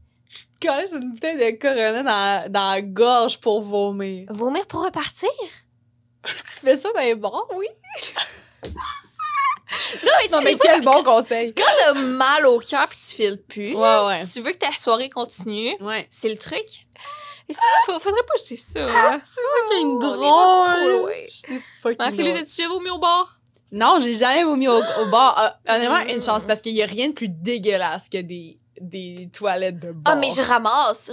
Tu colles une bouteille de Corona dans la gorge pour vomir. Vomir pour repartir? Tu fais ça dans les bars? Oui. Non, Mais quel bon conseil! Quand t'as mal au cœur pis tu files plus, Ouais. si tu veux que ta soirée continue, Ouais. c'est le truc. Faudrait pas jeter ça. Hein? C'est fucking on est rendu trop drôle! loin. C'est fucking Marc-Louis, drôle. t'as-tu déjà vomi au bar? Non, j'ai jamais vomi au bar. Honnêtement, une chance, parce qu'il y a rien de plus dégueulasse que des toilettes de bar. Ah, mais je ramasse.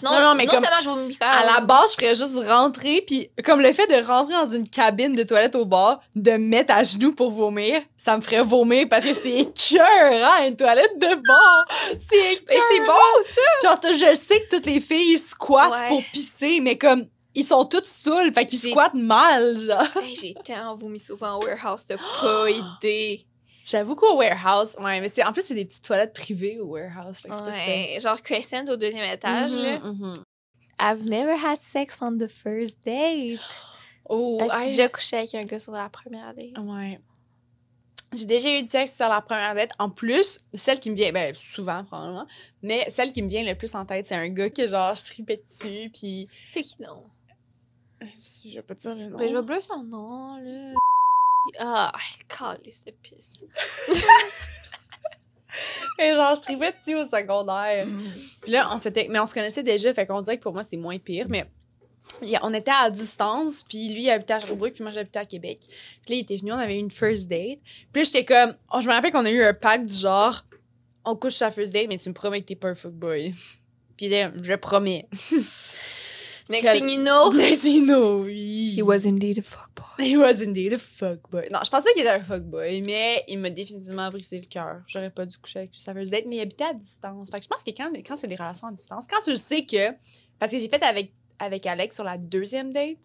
Non, mais non comme seulement je vomis quand à la base, je ferais juste rentrer, puis comme le fait de rentrer dans une cabine de toilette au bar, de me mettre à genoux pour vomir, ça me ferait vomir parce que c'est écœurant, une toilette de bar! C'est écœurant! c'est bon, ça! Genre, je sais que toutes les filles squattent Ouais. pour pisser, mais comme, ils sont toutes saouls, fait qu'ils J'ai- squattent mal, genre. Hey, j'ai tant vomi souvent au warehouse, t'as pas idée. J'avoue qu'au warehouse, ouais, mais en plus, c'est des petites toilettes privées au warehouse, fait que c'est pas super. Ouais, genre Crescent au 2e étage, là. Mhm. I've never had sex on the first date. Oh, As-tu déjà couché avec un gars sur la première date? Ouais. J'ai déjà eu du sexe sur la première date. En plus, celle qui me vient, ben souvent probablement, mais celle qui me vient le plus en tête, c'est un gars que genre je tripais dessus, puis C'est qui non? je vais pas te dire le nom. Ben, je vais bleu son nom, là. Ah, calice de pisse. Et genre je tripais dessus au secondaire. Puis là on se connaissait déjà, fait qu'on dirait que pour moi c'est moins pire, mais On était à distance, puis lui, il habitait à Sherbrooke, puis moi, j'habitais à Québec. Puis là, il était venu, on avait eu une first date. Puis là, j'étais comme... je me rappelle qu'on a eu un pacte du genre, on couche sur la first date, mais tu me promets que t'es pas un fuckboy. Puis il était comme, je promets. Next thing you know, oui. he was indeed a fuckboy. He was indeed a fuckboy. Non, je pense pas qu'il était un fuckboy, mais il m'a définitivement brisé le cœur. J'aurais pas dû coucher avec lui sa first date, mais il habitait à distance. Fait que je pense que quand c'est des relations à distance, quand tu le sais que... Parce que j'ai fait avec Alex sur la deuxième date,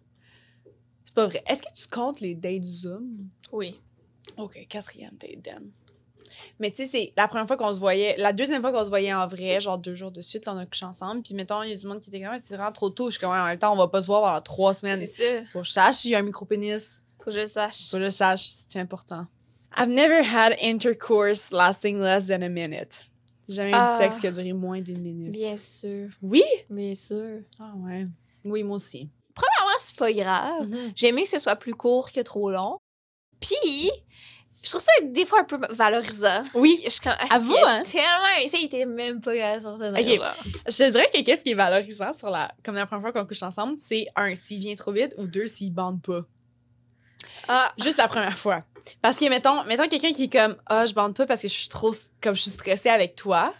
c'est pas vrai. Est-ce que tu comptes les dates Zoom? Oui. OK, quatrième date, then. Mais tu sais, c'est la première fois qu'on se voyait, la deuxième fois qu'on se voyait en vrai, genre 2 jours de suite, là, on a couché ensemble. Puis mettons, il y a du monde qui était comme, c'est vraiment trop tôt. Je suis comme, en même temps, on va pas se voir pendant 3 semaines. C'est ça. Faut que je sache si j'ai un micro-pénis. Faut que je le sache. Faut que je le sache, c'est important. I've never had intercourse lasting less than a minute. J'ai jamais eu du sexe qui a duré moins d'1 minute. Bien sûr. Oui? Bien sûr. Ah ouais. Oui, moi aussi. Premièrement, c'est pas grave. J'aime mieux que ce soit plus court que trop long. Puis, je trouve ça des fois un peu valorisant. Oui. Je suis comme, Avoue, hein? Tellement, ça, il était même pas sur cette Ok. Je te dirais que qu'est-ce qui est valorisant comme la première fois qu'on couche ensemble, c'est 1, s'il vient trop vite, ou 2, s'il bande pas. Ah. Juste la première fois. Parce que, mettons quelqu'un qui est comme, je bande pas parce que je suis stressée avec toi.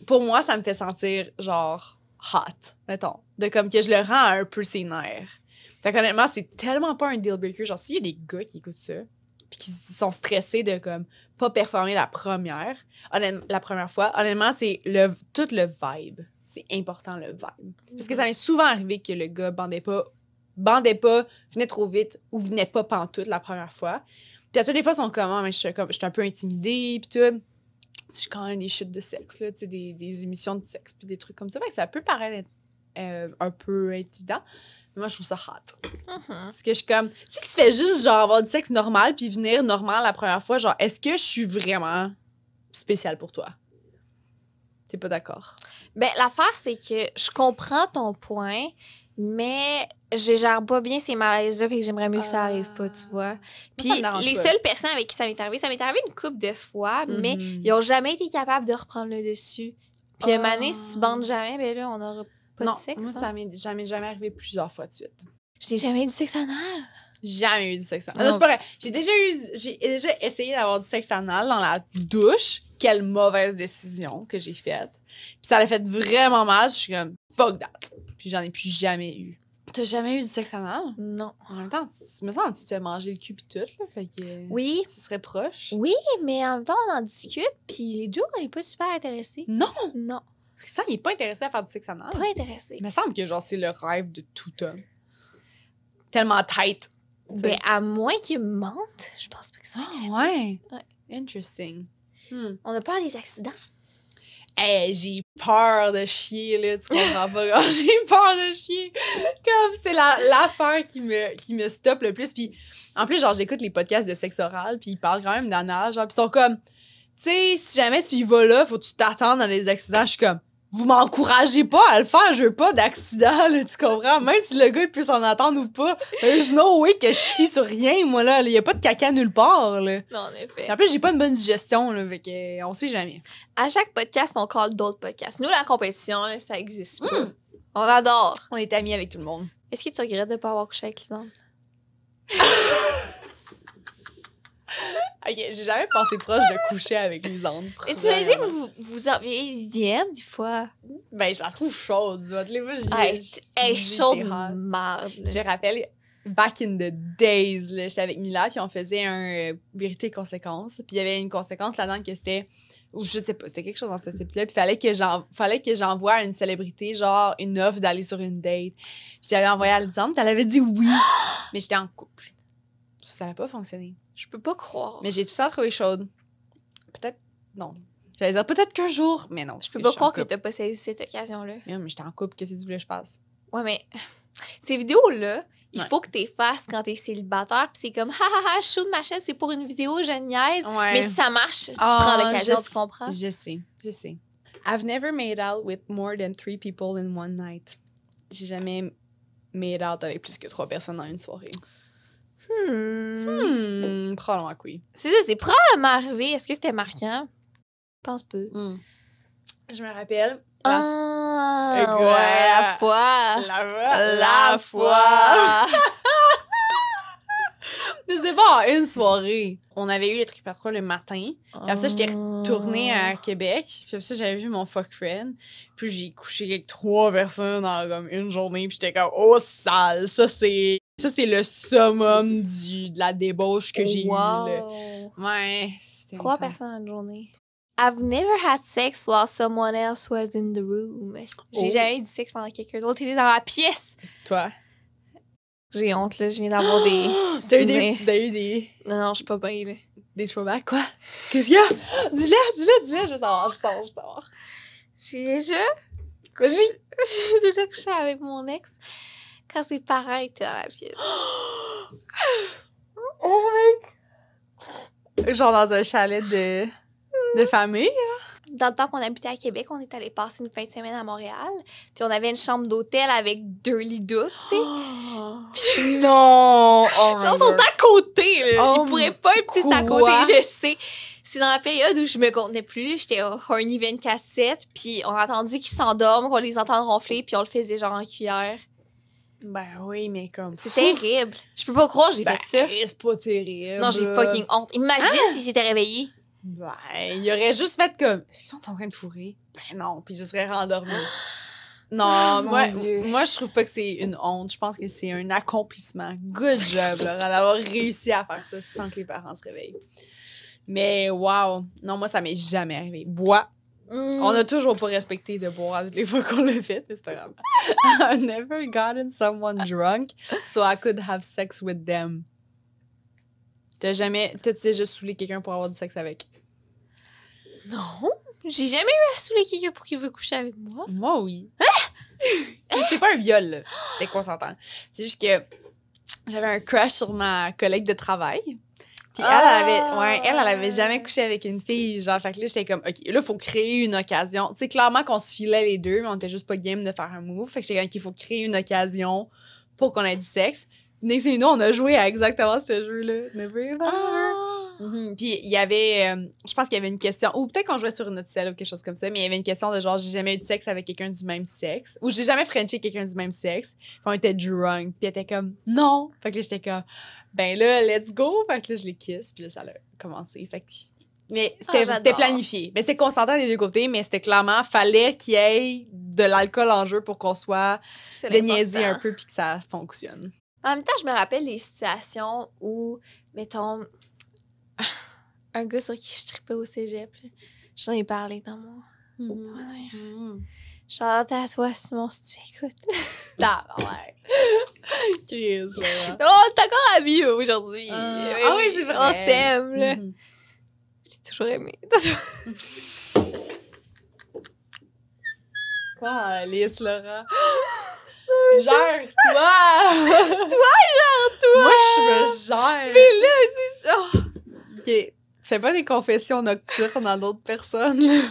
Pour moi, ça me fait sentir, genre, hot, mettons. De comme que je le rends un peu ses nerfs. Fait qu'honnêtement, c'est tellement pas un deal breaker. Genre, s'il y a des gars qui écoutent ça, puis qui sont stressés de, comme, pas performer la première fois, honnêtement, c'est tout le vibe. C'est important, le vibe. Parce que ça m'est souvent arrivé que le gars bandait pas, venait trop vite ou venait pas pantoute la première fois. Puis à toutes les fois, ils sont comme, mais je suis un peu intimidée, puis tout. Je suis quand même des shit de sexe, là, tu sais, des émissions de sexe, puis des trucs comme ça. Fait que ça peut paraître un peu intimidant, mais moi, je trouve ça hot. Parce que je suis comme, si tu fais juste, genre, avoir du sexe normal, puis venir normal la première fois, genre, est-ce que je suis vraiment spéciale pour toi? T'es pas d'accord? Ben, l'affaire, c'est que je comprends ton point, mais je gère pas bien ces malaises-là, fait que j'aimerais mieux que ça arrive pas, tu vois. Puis les seules personnes avec qui ça m'est arrivé une couple de fois, mais ils ont jamais été capables de reprendre le dessus. Puis un moment donné, si tu bandes jamais, ben là, on aura pas de sexe. Moi, ça m'est jamais arrivé plusieurs fois de suite. Je n'ai jamais eu du sexe anal. Jamais eu du sexe anal. Non, c'est pas vrai. J'ai déjà essayé d'avoir du sexe anal dans la douche. Quelle mauvaise décision que j'ai faite. Puis ça l'a fait vraiment mal. Je suis comme, fuck that. Puis j'en ai plus jamais eu. T'as jamais eu du sexe anal? Non. En même temps, tu me sens que tu t'es mangé le cul pis tout, là. Fait que. Oui. Ce serait proche. Oui, mais en même temps, on en discute, puis les deux, on n'est pas super intéressés. Non! Non. Ça, il est pas intéressé à faire du sexe anal. Pas intéressé. Il me semble que, genre, c'est le rêve de tout homme. Tellement tight. Ben, à moins qu'ils me mentent, je pense pas qu'ils soient intéressés. Ouais. Interesting. On a peur des accidents. Hey, j'ai peur de chier, là, tu comprends pas? J'ai peur de chier. Comme, c'est l'affaire qui me stoppe le plus. Puis, en plus, genre, j'écoute les podcasts de sexe oral, puis ils parlent quand même d'anal, genre, puis ils sont comme, tu sais, si jamais tu y vas là, faut que tu t'attendes dans les accidents. Je suis comme, vous m'encouragez pas à le faire, je veux pas d'accident, là, tu comprends? Même si le gars, il peut s'en attendre ou pas. There's no way que je chie sur rien, moi, là. Il y a pas de caca nulle part, là. Non, en effet. En plus, j'ai pas une bonne digestion, là, fait que on sait jamais. À chaque podcast, on colle d'autres podcasts. Nous, la compétition, là, ça existe pas. On adore. On est amis avec tout le monde. Est-ce que tu regrettes de pas avoir couché avec Lisandre? Ok, j'ai jamais pensé proche de coucher avec Lisandre. Et tu m'as dit que vous aviez des DM, des fois. Ben, je la trouve chaude, tu vois. Elle est chaude, marde. Je me rappelle, back in the days, là, j'étais avec Mila, puis on faisait un vérité conséquence. Puis il y avait une conséquence là-dedans que c'était, ou je sais pas, c'était quelque chose dans ce type-là. Puis fallait que j'envoie à une célébrité, genre, une offre d'aller sur une date. Puis j'avais envoyé à Lisandre, puis elle avait dit oui. Mais j'étais en couple. Ça n'a pas fonctionné. Je peux pas croire. Mais j'ai tout ça trouvé chaude. Peut-être, non. J'allais dire peut-être qu'un jour, mais non. Je peux pas croire que t'as pas saisi cette occasion-là. Mais j'étais en couple, qu'est-ce que tu voulais que je fasse? Ouais, mais ces vidéos-là, il faut que t'es fasses quand t'es célibataire. Puis c'est comme, ha, je shoot ma chaîne, c'est pour une vidéo, je niaise. Ouais. Mais si ça marche, tu prends l'occasion, tu comprends? Je sais. I've never made out with more than 3 people in one night. J'ai jamais made out avec plus que 3 personnes dans une soirée. Probablement que oui. C'est ça, c'est probablement arrivé. Est-ce que c'était marquant? Je pense pas. Je me rappelle. Ah, Ouais. ouais, la fois. La fois. Mais c'était pas en une soirée. On avait eu le trip à trois le matin. Puis après ça, j'étais retournée à Québec. Puis après ça, j'avais vu mon fuck friend. Puis j'ai couché avec 3 personnes dans comme une journée. Puis j'étais comme, oh, sale. Ça, c'est le summum de la débauche que j'ai eue, là. Ouais. 3 intense. personnes en une journée. I've never had sex while someone else was in the room. J'ai Oh. jamais eu du sexe pendant que quelqu'un d'autre était dans la pièce. Toi? J'ai honte, là. Je viens d'avoir des... T'as eu souvenirs. des Non, je suis pas bien, là. des throwbacks, quoi? Qu'est-ce qu'il y a? Dis-le, je veux savoir. J'ai déjà... Vas-y. J'ai déjà couché avec mon ex quand ses parents étaient dans la pièce. Oh my God. Genre dans un chalet de famille? Dans le temps qu'on habitait à Québec, on est allé passer une fin de semaine à Montréal. Puis on avait une chambre d'hôtel avec 2 lits doubles, tu sais. Non! Oh my Genre, ils sont God. à côté, là. Oh, Ils pourraient pas être plus à côté, quoi? je sais. C'est dans la période où je me contenais plus, là. J'étais horny 24/7, puis on a attendu qu'ils s'endorment, qu'on les entende ronfler, puis on le faisait genre en cuillère. Ben oui, mais comme... C'est terrible. Je peux pas croire que j'ai Ben, fait ça. c'est pas terrible. Non, j'ai fucking honte. Imagine s'ils s'étaient réveillés. Ben, il aurait juste fait comme... Est-ce qu'ils sont en train de fourrer? Ben non, puis ils se seraient rendormis. Non, Mon moi, Dieu. moi, je trouve pas que c'est une honte. Je pense que c'est un accomplissement. Good job, Laura, d'avoir réussi à faire ça sans que les parents se réveillent. Mais wow! Non, moi, ça m'est jamais arrivé. Bois. On a toujours pas respecté de boire toutes les fois qu'on l'a fait, mais c'est pas grave. I've never gotten someone drunk, so I could have sex with them. T'as-tu déjà saoulé quelqu'un pour avoir du sexe avec? Non. J'ai jamais eu à saouler quelqu'un pour qu'il veut coucher avec moi. Moi, oui. C'est pas un viol, là. C'était consentant. C'est juste que j'avais un crush sur ma collègue de travail. Puis elle avait jamais couché avec une fille. Genre, fait que là, j'étais comme, OK, là, il faut créer une occasion. Tu sais, clairement qu'on se filait les deux, mais on était juste pas game de faire un move. Fait que j'étais comme, il faut créer une occasion pour qu'on ait du sexe. Next thing you know, on a joué à exactement ce jeu-là. Never ever. Puis il y avait, je pense qu'il y avait une question, ou peut-être qu'on jouait sur une autre selle ou quelque chose comme ça, mais il y avait une question de genre, j'ai jamais eu de sexe avec quelqu'un du même sexe, ou j'ai jamais frenché quelqu'un du même sexe. Puis on était drunk, puis elle était comme, non. Fait que là, j'étais comme, ben là, let's go. Fait que là, je les kiss, puis là, ça a commencé. Fait que... Mais c'était planifié. Mais c'était consentant des deux côtés, mais c'était clairement, fallait qu'il y ait de l'alcool en jeu pour qu'on soit de niaiser un peu puis que ça fonctionne. En même temps, je me rappelle des situations où, mettons, un gars sur qui je trippais au cégep, j'en ai parlé dans mon... Charlotte à toi, Simon, si tu écoutes. Ouais. Chris, là. Oh, t'es encore amis aujourd'hui. Ah oui, c'est vrai. On s'aime, là. J'ai toujours aimé. Quoi, Alice, Laura? Gère-toi! Toi! Moi, je me gère! Mais là, c'est... Oh. OK. Fais pas des confessions nocturnes dans d'autres personnes, là.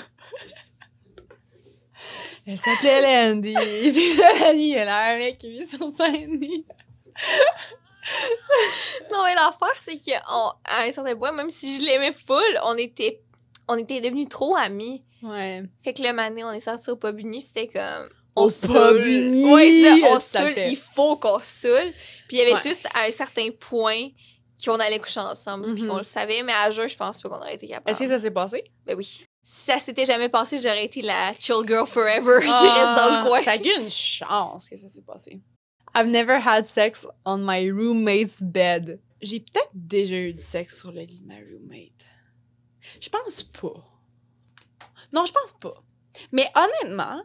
Elle s'appelait Landy. Puis la nuit, elle a un mec qui vit sur Saint-Denis. Non, mais l'affaire, c'est qu'à un certain point, même si je l'aimais full, on était devenus trop amis. Ouais. Fait que le matin, on est sortis au pub uni, c'était comme... Au pub uni! Oui, ça, on Ça saoule, fait. il faut qu'on saoule. Puis il y avait Ouais. juste à un certain point qu'on allait coucher ensemble. Puis Mhm. on le savait, mais à jeun, je pense pas qu'on aurait été capable. Est-ce que ça s'est passé? Ben oui. Si ça s'était jamais passé, j'aurais été la chill girl forever qui reste dans le coin. T'as eu une chance que ça s'est passé. I've never had sex on my roommate's bed. J'ai peut-être déjà eu du sexe sur le lit de ma roommate. Je pense pas. Non, je pense pas. Mais honnêtement,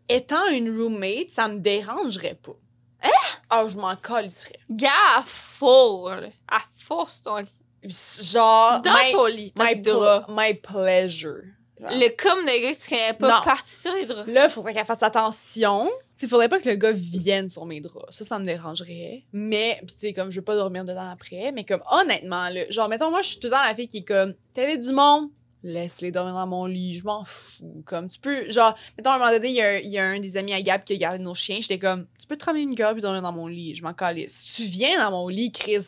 étant une roommate, ça me dérangerait pas. Hein? Ah, je m'en colisserais. Gars, à faux, là. À force ton lit. Genre, Dans ton lit, dans tes draps. my pleasure. Genre. Le cum de gars que tu connais pas Non. partout sur les draps. Là, il faudrait qu'elle fasse attention. Il faudrait pas que le gars vienne sur mes draps. Ça me dérangerait. Mais, puis tu sais, comme, je veux pas dormir dedans après. Mais comme, honnêtement, là, genre, mettons, moi, je suis tout le temps la fille qui est comme, t'avais du monde, laisse-les dormir dans mon lit, je m'en fous. Comme, tu peux, genre, mettons, à un moment donné, il y a un des amis à Gab qui a gardé nos chiens. J'étais comme, tu peux te ramener une gueule puis dormir dans mon lit, je m'en calisse. Si tu viens dans mon lit, Chris,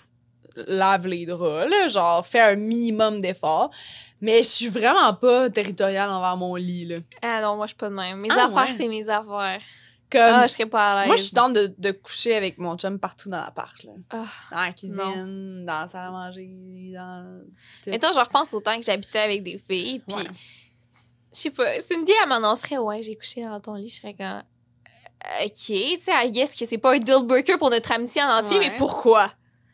lave les draps, là, genre, fais un minimum d'effort. Mais je suis vraiment pas territoriale envers mon lit, là. Ah non, moi, je suis pas de même. Mes Ah, affaires, ouais. c'est mes affaires. Comme, Ah, je serais pas à l'aise. moi, je suis tente de coucher avec mon chum partout dans l'appart, là. Ah, Dans la cuisine, dans la salle à manger, dans... tout. mettons, je repense au temps que j'habitais avec des filles, puis Ouais. je sais pas, Cindy, elle m'annoncerait, ouais, j'ai couché dans ton lit, je serais comme, OK, tu sais, I guess que c'est pas un deal breaker pour notre amitié en entier, Ouais. mais pourquoi?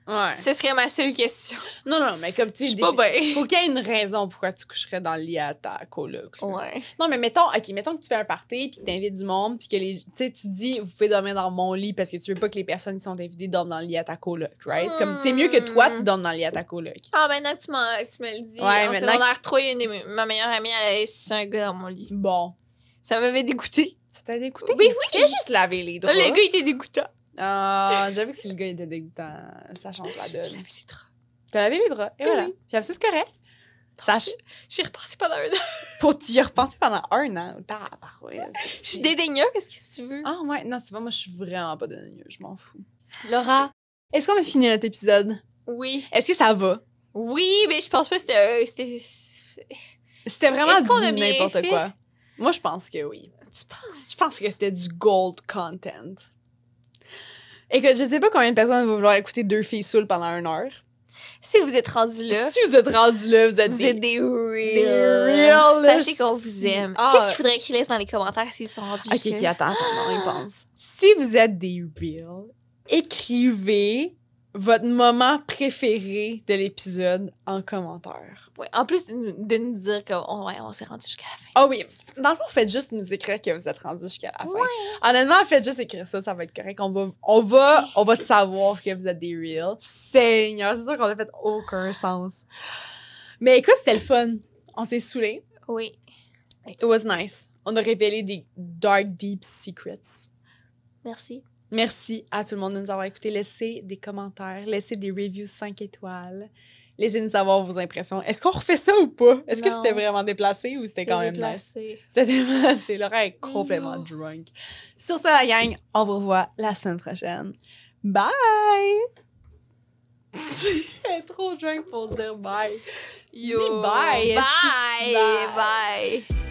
Ouais. Ce serait ma seule question. Non, mais comme, tu Je sais, suis pas bien. faut qu'il y ait une raison pourquoi tu coucherais dans le lit à ta coloc. là. Ouais. Non, mais mettons que tu fais un party, puis que t'invites du monde, puis que tu sais, tu dis, vous pouvez dormir dans mon lit parce que tu veux pas que les personnes qui sont invitées dorment dans le lit à ta coloc, right? Comme, c'est mieux que toi, tu dormes dans le lit à ta coloc. Ah, maintenant que tu me le dis, Ouais, en maintenant secondaire 3, ma meilleure amie, elle avait sucé un gars dans mon lit. Bon. Ça m'avait dégoûté. Ça t'a dégoûté? Oui, Tu fais juste laver les draps. Le gars était dégoûtant. Ah, j'avoue que si le gars était dégoûtant, ça change la Je donne. lavais les draps. T'as lavé les draps, et Oui, voilà. oui. Puis après ça, c'est correct. Ça, J'y repensé pendant un an. pour t'y repenser pendant un an. Tabarouette. Je suis dédaigneuse, qu'est-ce que tu veux? Ah ouais, non, c'est vrai, moi, je suis vraiment pas dédaigneuse, je m'en fous. Laura, est-ce qu'on a fini notre épisode? Oui. Est-ce que ça va? Oui, mais je pense pas que c'était... C'était vraiment Est-ce qu'on a du bien n'importe fait? quoi. Moi, je pense que oui. Tu penses? Je pense que c'était du gold content. Écoute, je sais pas combien de personnes vont vouloir écouter deux filles saoules pendant 1 heure. Si vous êtes rendu là, Si vous êtes rendus là, vous êtes vous des... êtes des des real. real. Sachez qu'on vous aime. Ah. Qu'est-ce qu'il faudrait qu'ils laissent dans les commentaires s'ils sont rendus Ok, jusque-là? ok, attends, non, il pense. Si vous êtes des real, écrivez votre moment préféré de l'épisode en commentaire. Ouais, en plus de nous dire qu'on s'est rendu jusqu'à la fin. Ah oui, dans le fond, faites juste nous écrire que vous êtes rendus jusqu'à la fin. Ouais. Honnêtement, faites juste écrire ça, ça va être correct. On va savoir que vous êtes des real. Seigneur, c'est sûr qu'on a fait aucun sens. Mais écoute, c'était le fun. On s'est saoulés. Oui. It was nice. On a révélé des dark, deep secrets. Merci. Merci à tout le monde de nous avoir écoutés. Laissez des commentaires, laissez des reviews 5 étoiles. Laissez-nous savoir vos impressions. Est-ce qu'on refait ça ou pas? Est-ce que Non. c'était vraiment déplacé ou c'était quand même nice? Déplacé. C'était déplacé. Laura est complètement Non. drunk. Sur ça, la gang, on vous revoit la semaine prochaine. Bye! Elle est trop drunk pour dire bye. Yo. Dis bye. Bye. Bye. Bye.